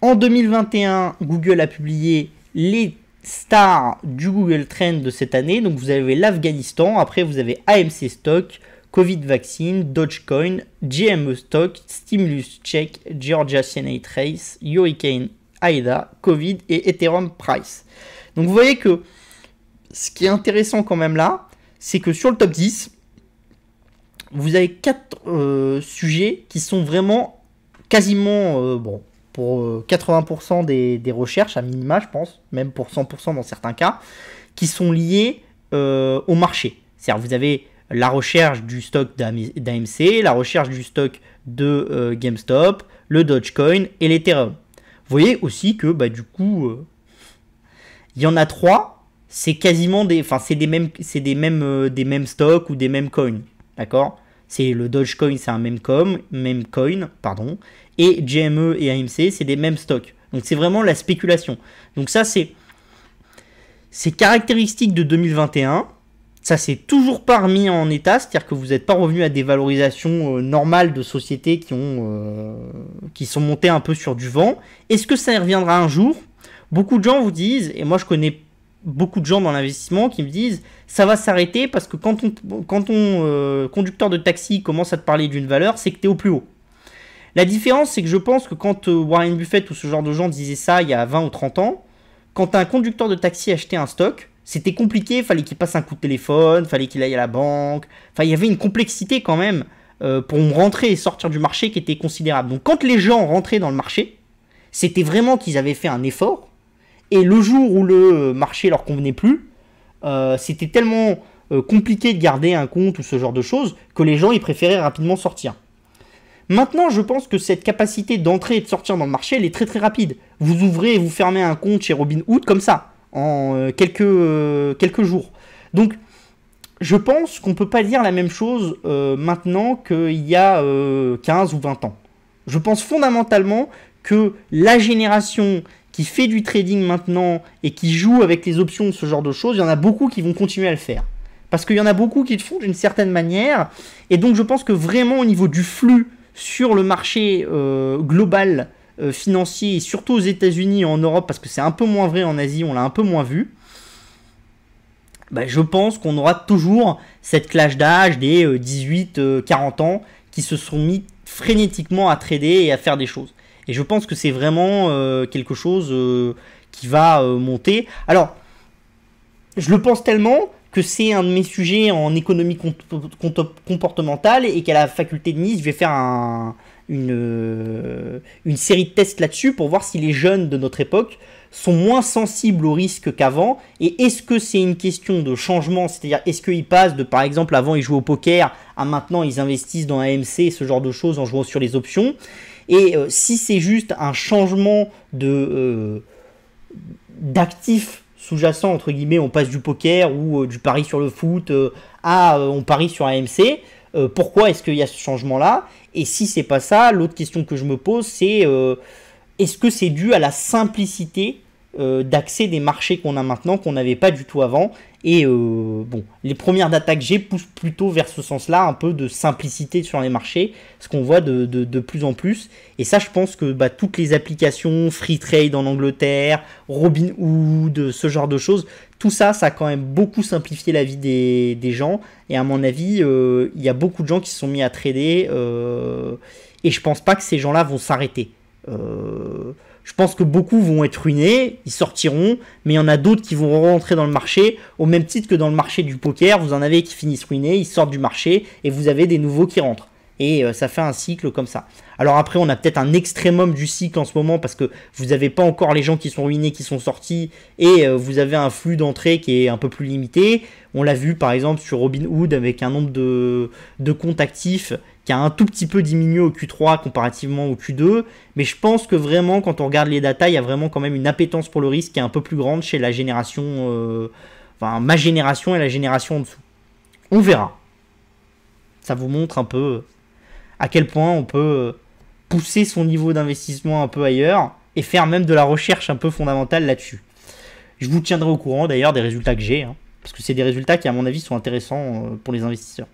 En 2021, Google a publié les stars du Google Trend de cette année. Donc vous avez l'Afghanistan, après vous avez AMC Stock, Covid Vaccine, Dogecoin, GME Stock, Stimulus Check, Georgia Senate Race, Hurricane Ida, Covid et Ethereum Price. Donc vous voyez que ce qui est intéressant quand même là, c'est que sur le top 10, vous avez 4 sujets qui sont vraiment quasiment, bon, pour 80% des recherches, à minima je pense, même pour 100% dans certains cas, qui sont liés au marché. C'est-à-dire vous avez la recherche du stock d'AMC, la recherche du stock de GameStop, le Dogecoin et l'Ethereum. Vous voyez aussi que bah, du coup, il y en a 3, c'est quasiment des, enfin c'est des mêmes stocks ou des mêmes coins, d'accord? C'est le Dogecoin, c'est un même coin, pardon, et GME et AMC, c'est des mêmes stocks. Donc c'est vraiment la spéculation. Donc ça c'est caractéristique de 2021. Ça c'est toujours pas remis en état, c'est-à-dire que vous n'êtes pas revenu à des valorisations normales de sociétés qui sont montées un peu sur du vent. Est-ce que ça y reviendra un jour? Beaucoup de gens vous disent, et moi je connais beaucoup de gens dans l'investissement qui me disent ça va s'arrêter parce que quand ton conducteur de taxi commence à te parler d'une valeur, c'est que tu es au plus haut. La différence, c'est que je pense que quand Warren Buffett ou ce genre de gens disaient ça il y a 20 ou 30 ans, quand un conducteur de taxi achetait un stock, c'était compliqué, il fallait qu'il passe un coup de téléphone, il fallait qu'il aille à la banque, enfin il y avait une complexité quand même pour rentrer et sortir du marché qui était considérable. Donc quand les gens rentraient dans le marché, c'était vraiment qu'ils avaient fait un effort, et le jour où le marché leur convenait plus, c'était tellement compliqué de garder un compte ou ce genre de choses que les gens ils préféraient rapidement sortir. Maintenant, je pense que cette capacité d'entrer et de sortir dans le marché, elle est très très rapide. Vous ouvrez et vous fermez un compte chez Robinhood comme ça, en quelques jours. Donc, je pense qu'on ne peut pas dire la même chose maintenant qu'il y a 15 ou 20 ans. Je pense fondamentalement que la génération qui fait du trading maintenant et qui joue avec les options, ce genre de choses, il y en a beaucoup qui vont continuer à le faire. Parce qu'il y en a beaucoup qui le font d'une certaine manière. Et donc, je pense que vraiment au niveau du flux sur le marché global financier, et surtout aux États-Unis et en Europe, parce que c'est un peu moins vrai en Asie, on l'a un peu moins vu, bah, je pense qu'on aura toujours cette clash d'âge des 18-40 ans qui se sont mis frénétiquement à trader et à faire des choses. Et je pense que c'est vraiment quelque chose qui va monter. Alors, je le pense tellement que c'est un de mes sujets en économie comportementale et qu'à la faculté de Nice, je vais faire une série de tests là-dessus pour voir si les jeunes de notre époque sont moins sensibles au risque qu'avant, et est-ce que c'est une question de changement, c'est-à-dire est-ce qu'ils passent de, par exemple, avant ils jouaient au poker, à maintenant ils investissent dans AMC, ce genre de choses en jouant sur les options, et si c'est juste un changement d'actifs sous-jacent, entre guillemets, on passe du poker ou du pari sur le foot à on parie sur AMC, pourquoi est-ce qu'il y a ce changement-là? Et si c'est pas ça, l'autre question que je me pose, c'est est-ce que c'est dû à la simplicité d'accès des marchés qu'on a maintenant, qu'on n'avait pas du tout avant? Et bon, les premières data que j'ai poussent plutôt vers ce sens-là, un peu de simplicité sur les marchés, ce qu'on voit de plus en plus. Et ça, je pense que bah, toutes les applications, Free Trade en Angleterre, Robinhood, ce genre de choses, tout ça, ça a quand même beaucoup simplifié la vie des gens. Et à mon avis, il y a beaucoup de gens qui se sont mis à trader. Et je pense pas que ces gens-là vont s'arrêter. Je pense que beaucoup vont être ruinés, ils sortiront, mais il y en a d'autres qui vont rentrer dans le marché, au même titre que dans le marché du poker, vous en avez qui finissent ruinés, ils sortent du marché, et vous avez des nouveaux qui rentrent. Et ça fait un cycle comme ça. Alors après, on a peut-être un extrémum du cycle en ce moment, parce que vous n'avez pas encore les gens qui sont ruinés, qui sont sortis, et vous avez un flux d'entrée qui est un peu plus limité. On l'a vu par exemple sur Robinhood, avec un nombre de comptes actifs qui a un tout petit peu diminué au Q3 comparativement au Q2, mais je pense que vraiment quand on regarde les datas, il y a vraiment quand même une appétence pour le risque qui est un peu plus grande chez la génération, enfin ma génération et la génération en dessous. On verra. Ça vous montre un peu à quel point on peut pousser son niveau d'investissement un peu ailleurs et faire même de la recherche un peu fondamentale là-dessus. Je vous tiendrai au courant d'ailleurs des résultats que j'ai, hein, parce que c'est des résultats qui à mon avis sont intéressants pour les investisseurs.